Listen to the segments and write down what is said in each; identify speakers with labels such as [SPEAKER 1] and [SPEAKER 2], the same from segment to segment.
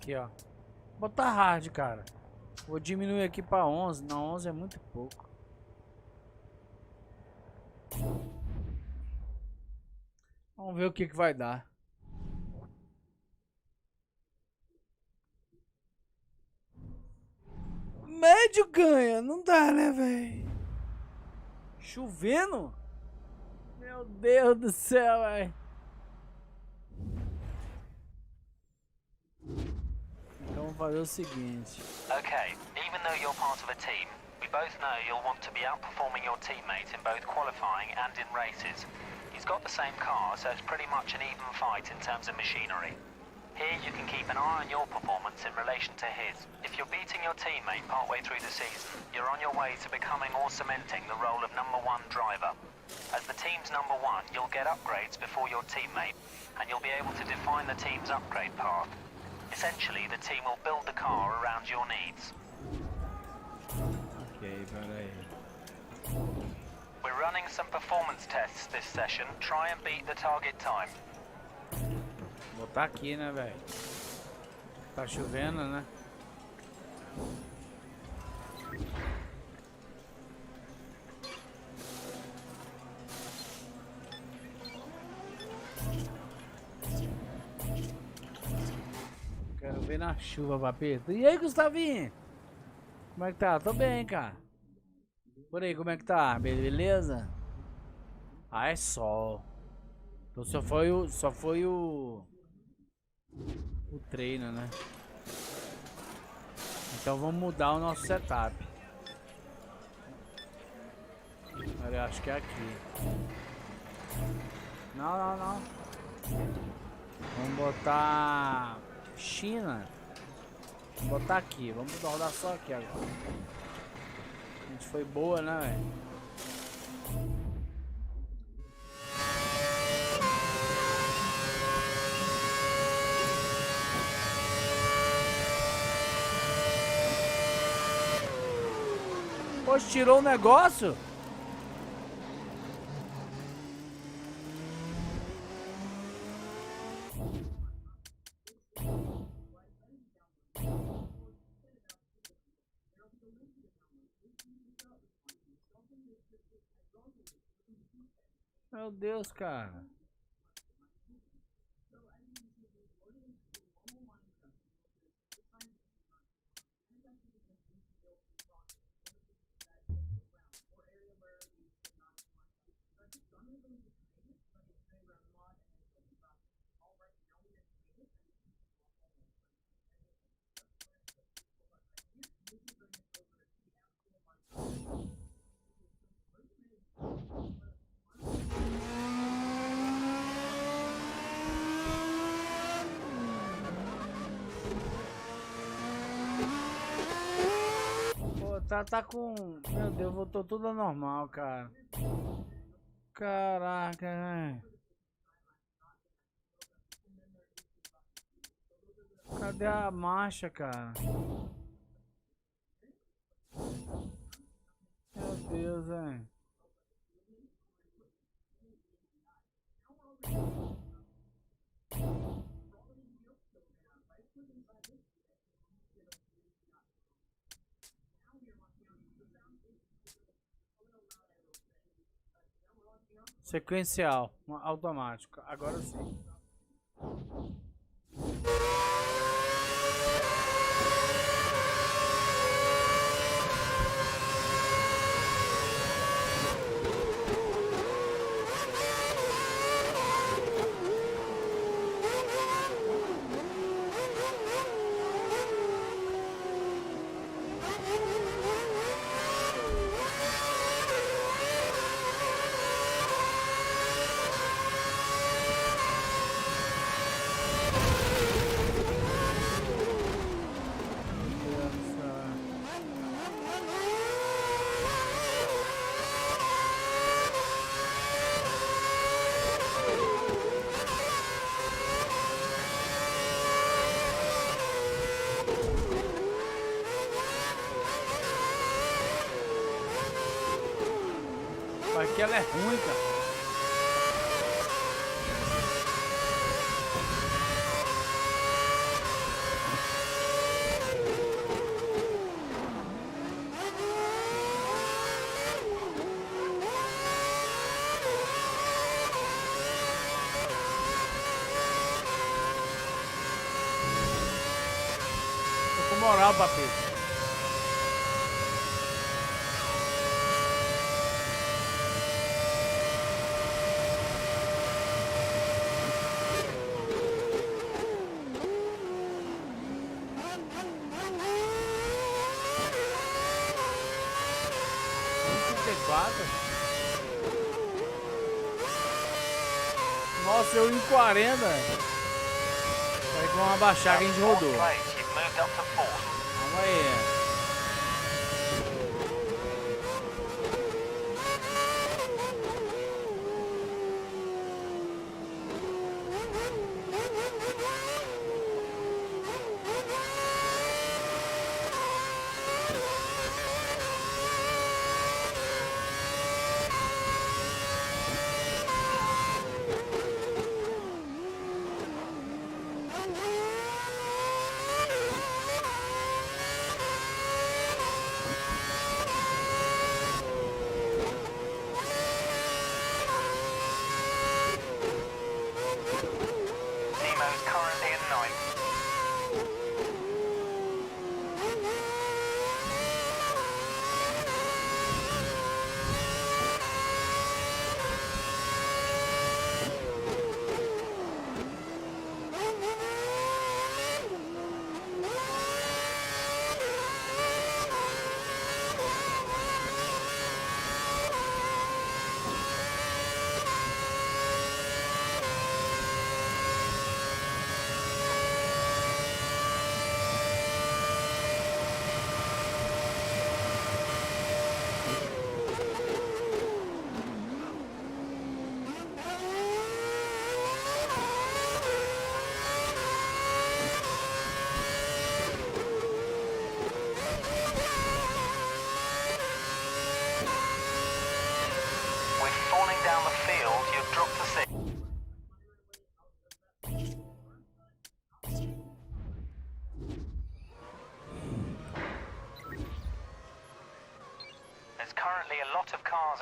[SPEAKER 1] Aqui, ó. Vou botar hard, cara. Vou diminuir aqui pra 11. Não, 11 é muito pouco. Vamos ver o que vai dar. Médio ganha. Não dá, né, velho? Chovendo? Meu Deus do céu, velho. Então vamos fazer o seguinte.
[SPEAKER 2] Okay, even though you're part of a team, we both know you'll want to be outperforming your teammate in both qualifying and in races. He's got the same car, so it's pretty much an even fight in terms of machinery. Here you can keep an eye on your performance in relation to his. If you're beating your teammate partway through the season, you're on your way to becoming or cementing the role of #1 driver. As the team's #1, you'll get upgrades before your teammate, and you'll be able to define the team's upgrade path. Essentially, the team will build the car around your needs.
[SPEAKER 1] Ok, peraí.
[SPEAKER 2] We're running some performance tests this session. Try and beat the target time.
[SPEAKER 1] Vou botar aqui, né, velho? Tá chovendo, né? Quero ver na chuva, papito. E aí, Gustavinho? Como é que tá? Tô bem, cara. Por aí, como é que tá? Beleza? Ah, é sol. Então só foi o treino, né? Então vamos mudar o nosso setup. Eu acho que é aqui. Não. Vamos botar China. Vamos botar aqui. Vamos rodar só aqui agora. A gente foi boa, né, velho? Poxa, tirou o negócio? Meu Deus, cara. Tá com... Meu Deus, voltou tudo ao normal, cara. Caraca, né? Cadê a marcha, cara? Meu Deus, velho. Sequencial, automático. Agora sim. Aqui ela é ruim, cara. moral, papito. Nossa, eu em 40. Aí vamos abaixar que a gente rodou. Calma aí.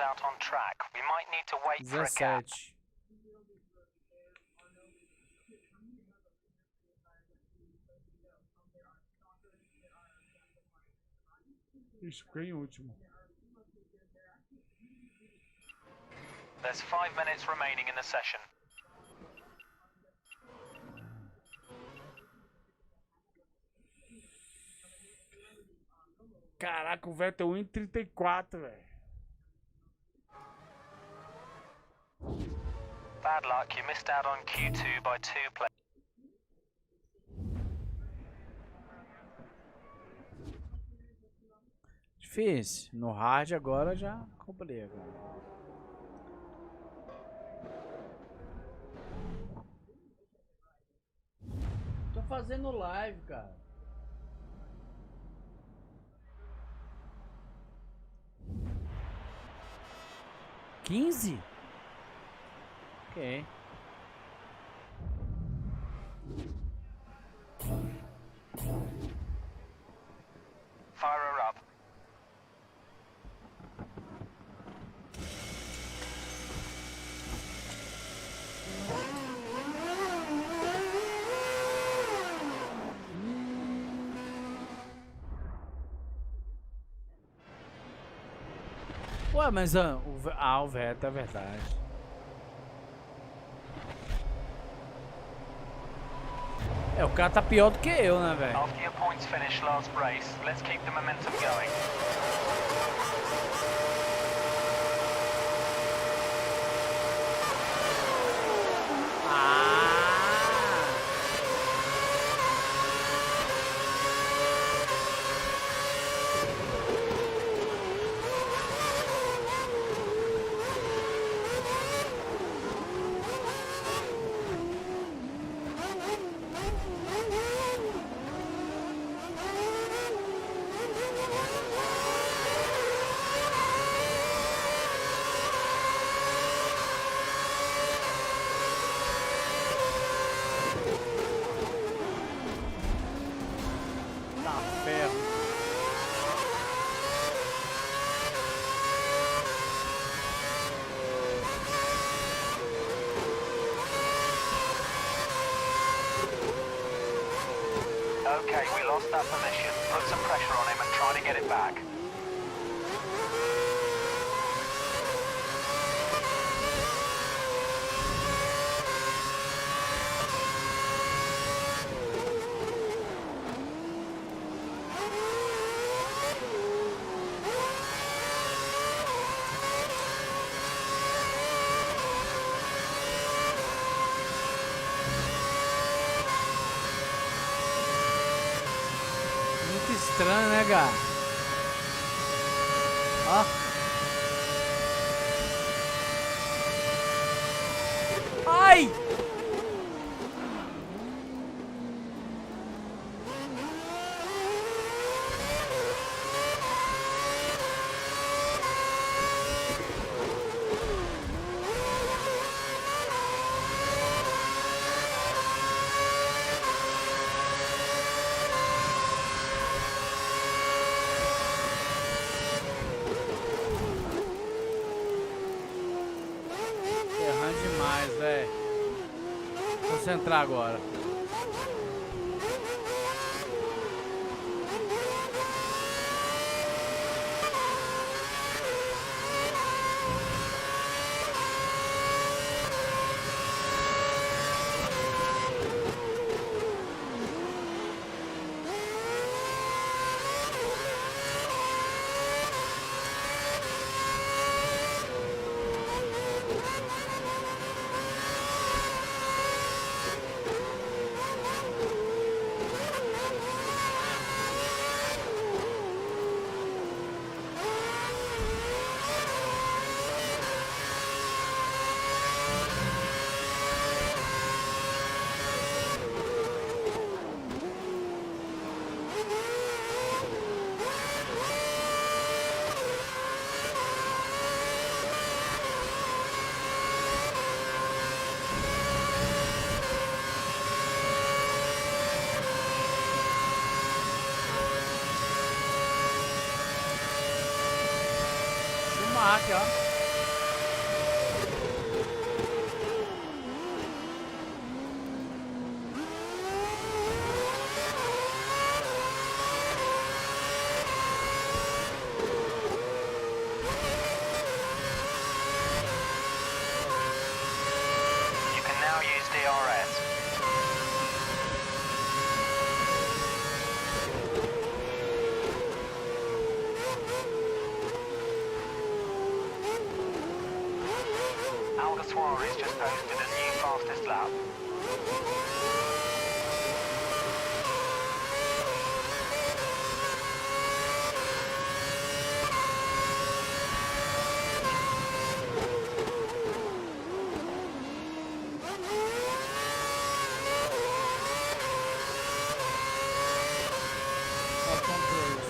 [SPEAKER 2] Out on track. We might need to wait for a gap.
[SPEAKER 1] 17. Ixi, fiquei em último.
[SPEAKER 2] There's 5 minutes remaining in the session.
[SPEAKER 1] Caraca, o Vettel 1:34, velho.
[SPEAKER 2] Bad luck, you missed out on Q2 by 2 places.
[SPEAKER 1] Difícil. No hard agora já complica. Tô fazendo live, cara. $15? Ok.
[SPEAKER 2] Fire her up.
[SPEAKER 1] Ué, mas o Vettel é verdade. É, o cara tá pior do que eu, né, velho?
[SPEAKER 2] After your points finish last race, let's keep the momentum going. Okay, we lost that position. Put some pressure on him and try to get it back.
[SPEAKER 1] Muito estranho, né, cara? Ó. Ai! Errando demais, velho. Concentrar agora. Schumacher, ó.
[SPEAKER 2] You can now use DRS. Aldo Suarez just posted a new fastest lap.
[SPEAKER 1] Faltam três.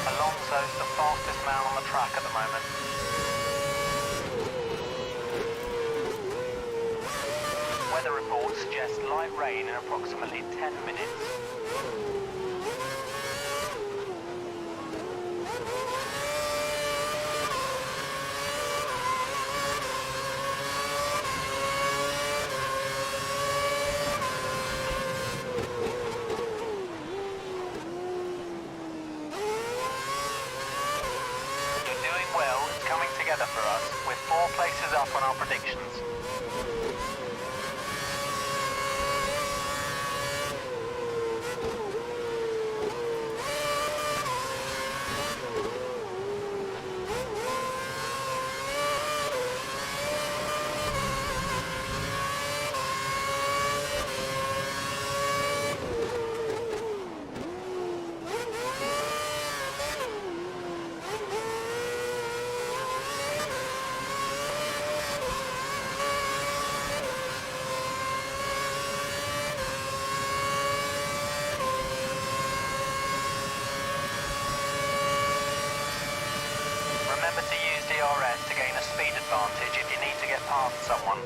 [SPEAKER 1] Alonso's the fastest man on the track at the moment. Weather reports suggest light rain in approximately 10 minutes. You're doing well. It's coming together for us. We're 4 places up on our predictions.
[SPEAKER 2] gain a speed advantage if you need to get past someone.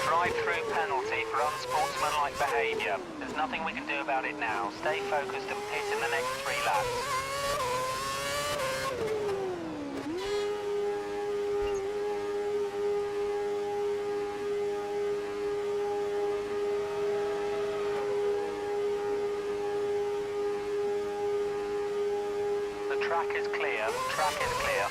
[SPEAKER 2] Drive-through penalty for unsportsmanlike behaviour. There's nothing we can do about it now. Stay focused and pit in the next 3 laps. The track is clear. Track is clear.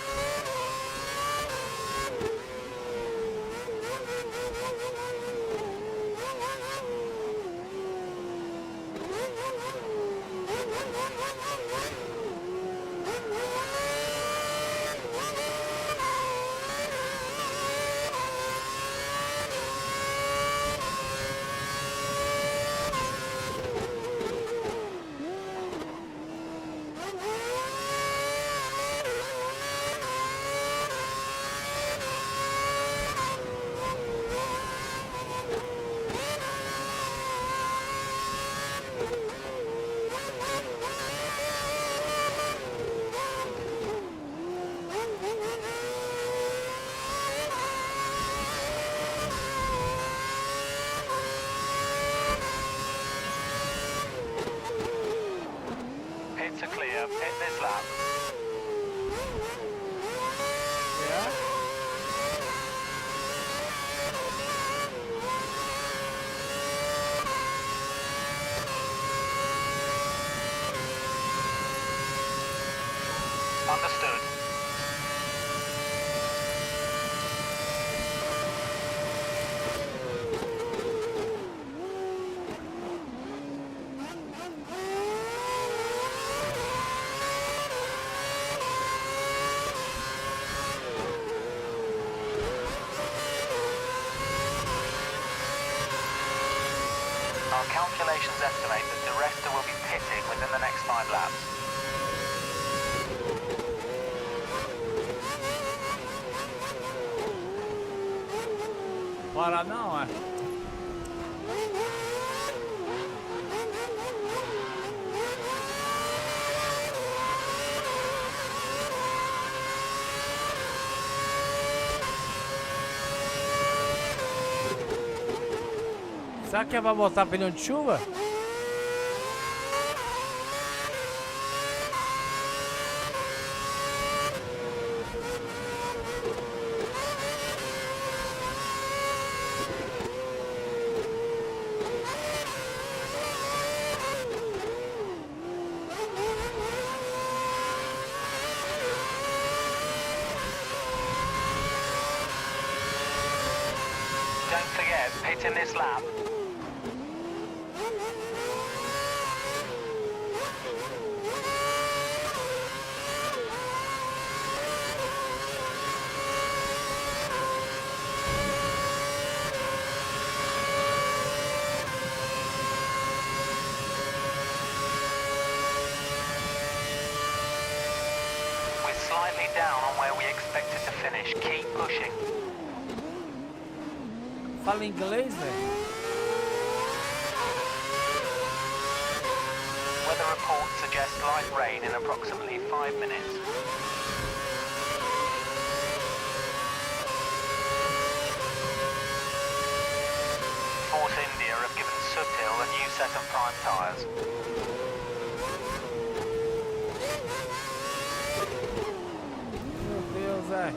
[SPEAKER 2] Pits are clear. Pit this lap.
[SPEAKER 1] Yeah.
[SPEAKER 2] Understood. Our calculations estimate that the Resta will be pitting within the next 5 laps.
[SPEAKER 1] Para não, é? Será que vai botar pneu de chuva?
[SPEAKER 2] Don't forget, pit in this lap. We're slightly down on where we expected to finish. Keep pushing.
[SPEAKER 1] Fala inglês, velho?
[SPEAKER 2] Weather reports suggest light rain in approximately 5 minutes. Force India have given Sutil a new set of prime tyres.
[SPEAKER 1] Meu Deus, velho.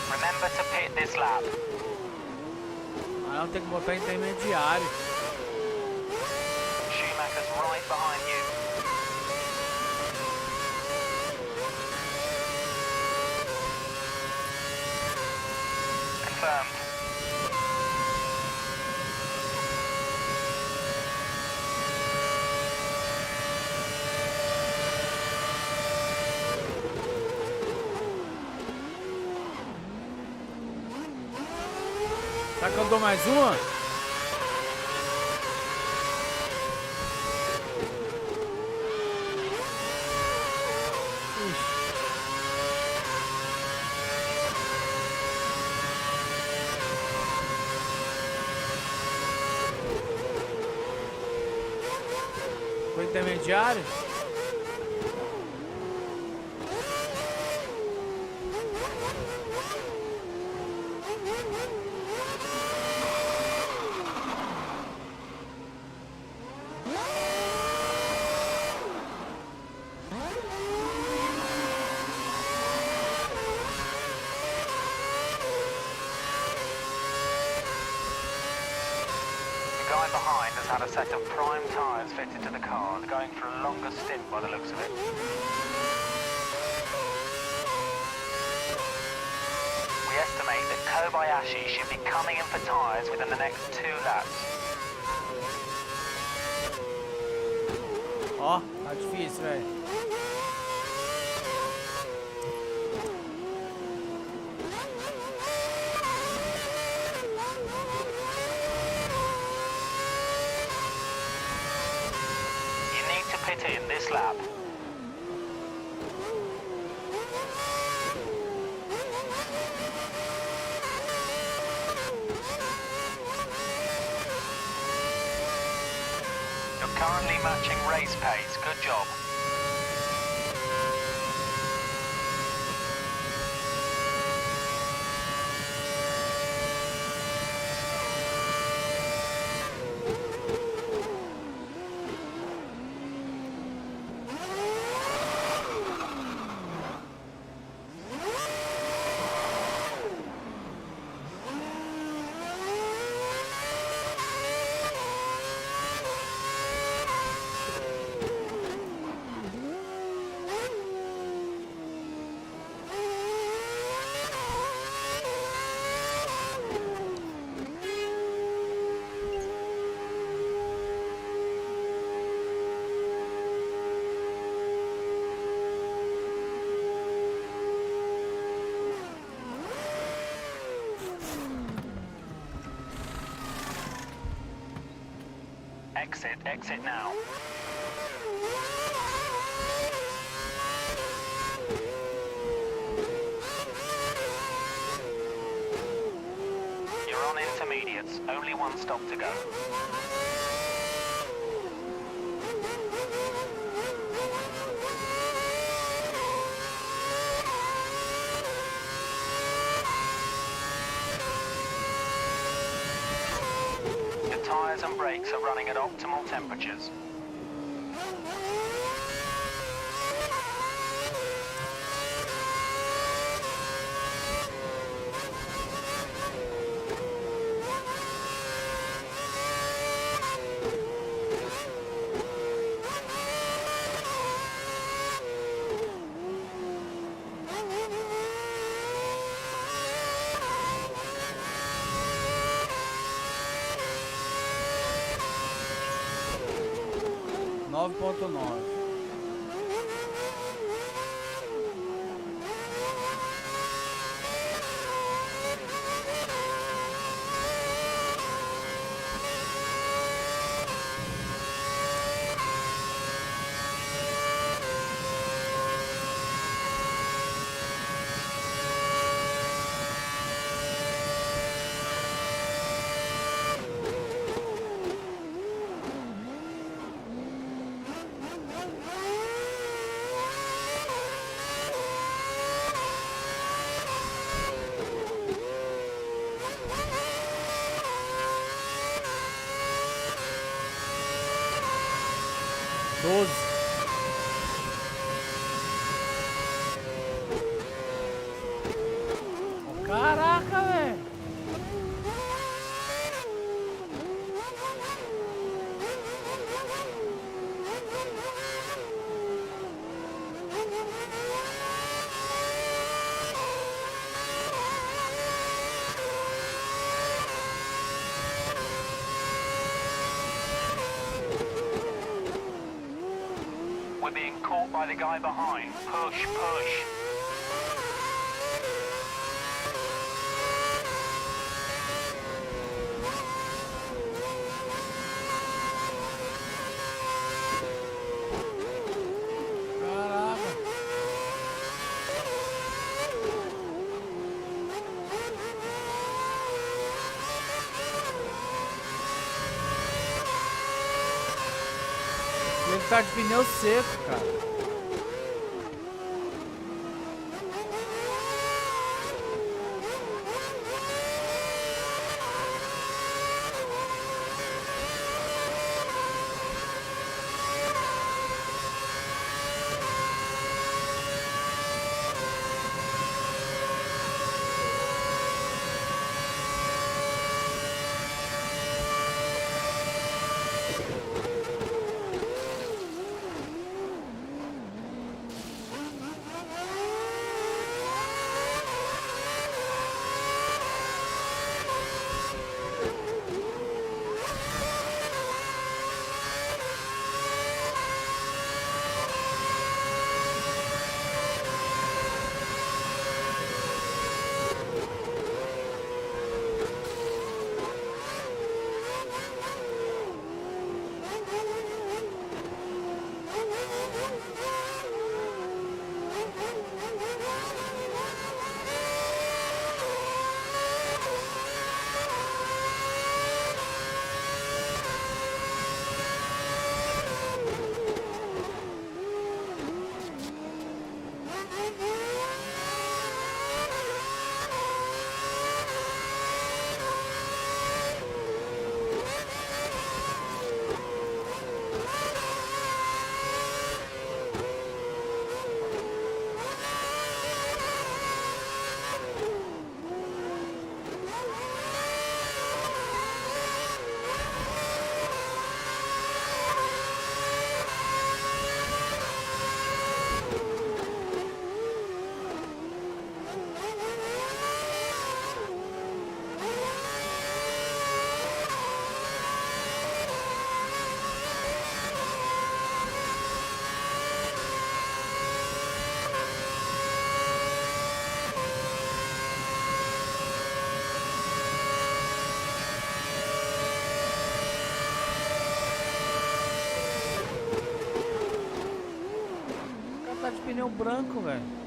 [SPEAKER 1] Remember to pit this lap. Ah, Não, tem que botar intermediário.
[SPEAKER 2] Schumacher's right behind you. Confirmed.
[SPEAKER 1] Será que eu dou mais uma? Ixi. Foi intermediário?
[SPEAKER 2] The guy behind has had a set of prime tyres fitted to the car, going for a longer stint by the looks of it. We estimate that Kobayashi should be coming in for tyres within the next 2 laps.
[SPEAKER 1] Ó, tá difícil, velho.
[SPEAKER 2] You need to pit in this lap. You're currently matching race pace. Good job. Exit now. You're on intermediates, only one stop to go. The tyres and brakes are running at optimal temperatures.
[SPEAKER 1] Nove ponto nove. Caraca, velho.
[SPEAKER 2] We're being caught by the guy behind. Push, push.
[SPEAKER 1] Ele tá de pneu seco, cara. Tá de pneu branco, velho.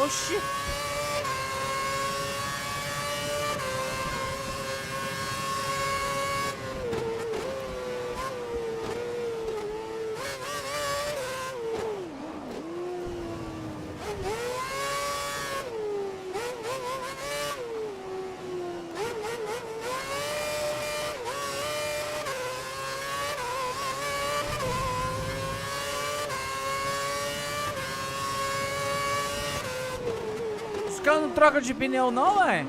[SPEAKER 1] Oxi! caras não trocam de pneu não, ué?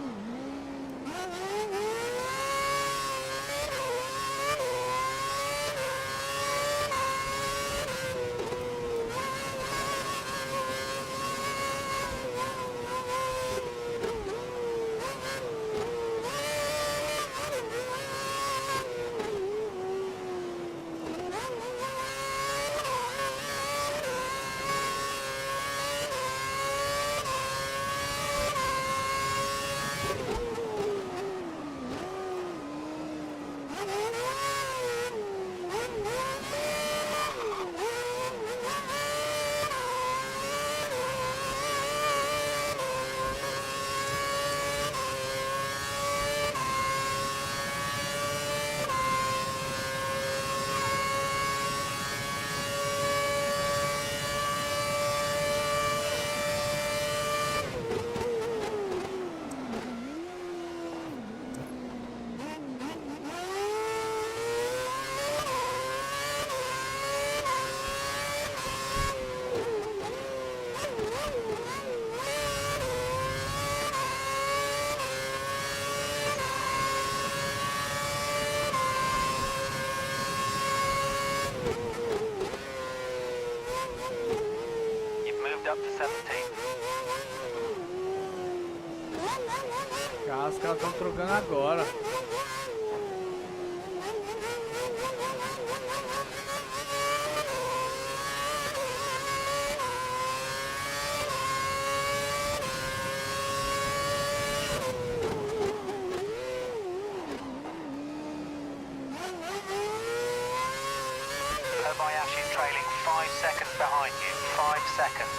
[SPEAKER 2] You've moved up to 17th.
[SPEAKER 1] Cara, os caras estão trocando agora.
[SPEAKER 2] Kobayashi is trailing 5 seconds behind you. 5 seconds.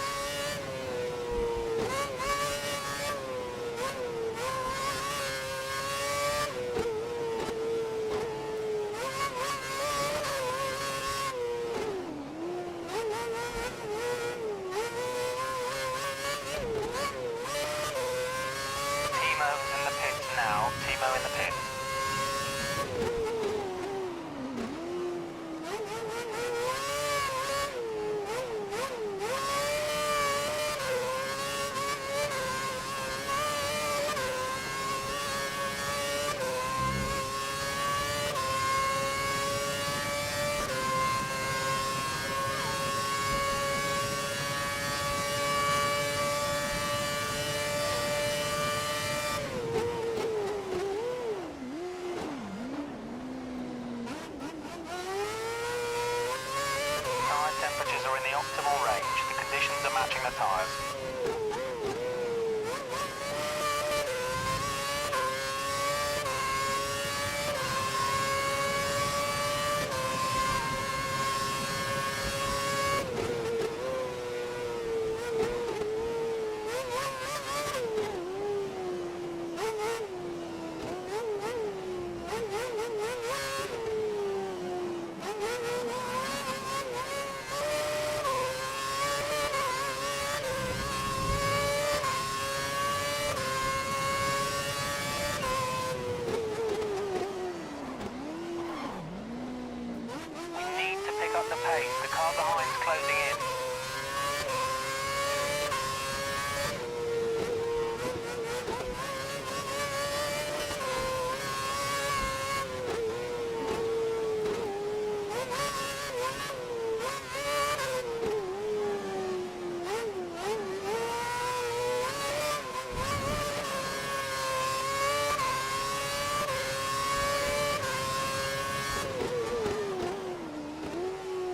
[SPEAKER 2] Timo's in the pits now. Timo in the pits. Tyre temperatures are in the optimal range. The conditions are matching the tyres. We need to pick up the pace. The car behind's closing in.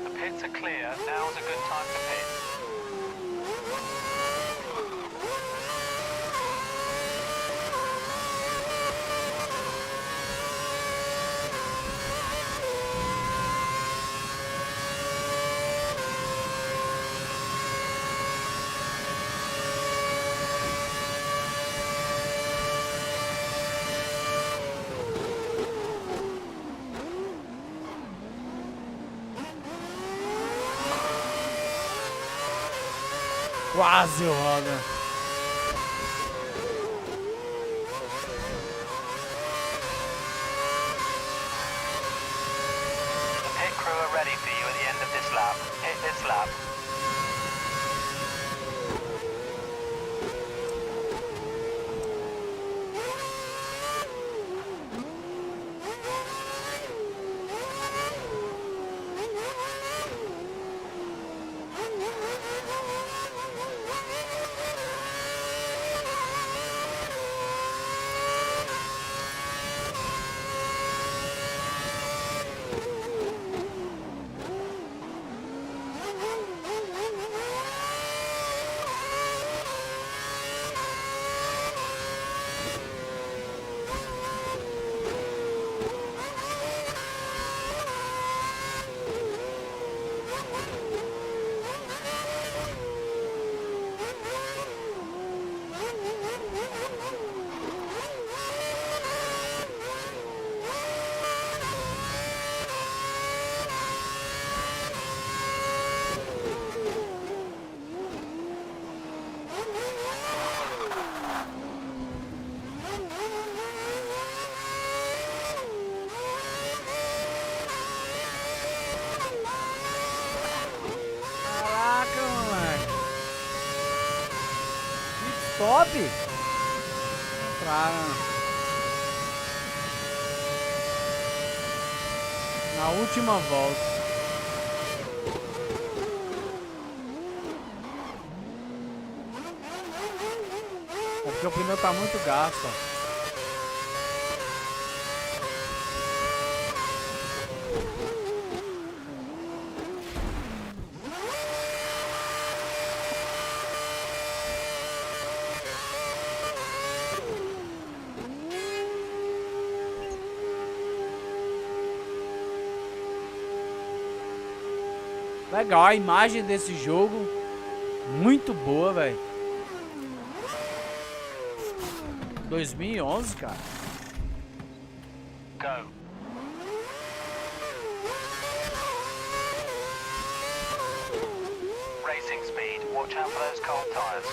[SPEAKER 2] The pits are clear. Now's a good time to pit.
[SPEAKER 1] Quase roda.
[SPEAKER 2] The pit crew are ready for you at the end of this lap. Hit this lap.
[SPEAKER 1] top. Pra... Na última volta. É porque o pneu tá muito gasto, ó. Legal, a imagem desse jogo muito boa, velho. 2011, cara.
[SPEAKER 2] Go. Racing speed. Watch out for those cold tires.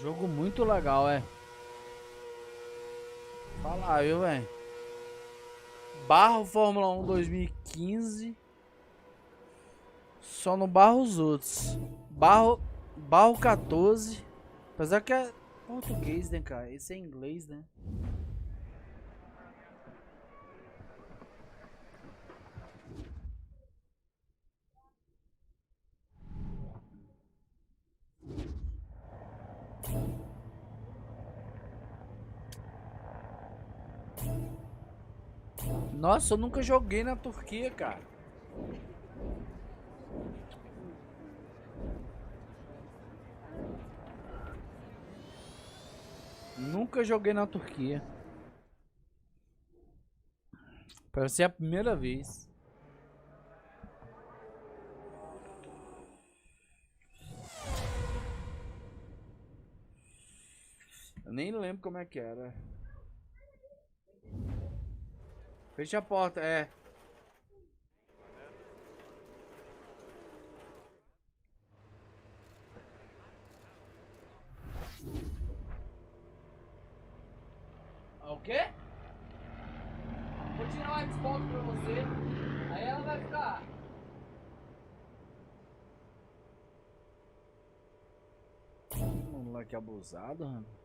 [SPEAKER 1] Jogo muito legal, é. Falar, viu, velho? Barro Fórmula 1 2015. Só no barro os outros. Barro 14. Apesar que é português, né, cara? Esse é inglês, né? Nossa, eu nunca joguei na Turquia, cara. Nunca joguei na Turquia. Vai ser a primeira vez. Eu nem lembro como é que era. Fecha a porta, é. O quê? Vou tirar o Xbox pra você. Aí ela vai ficar. Moleque abusado, mano.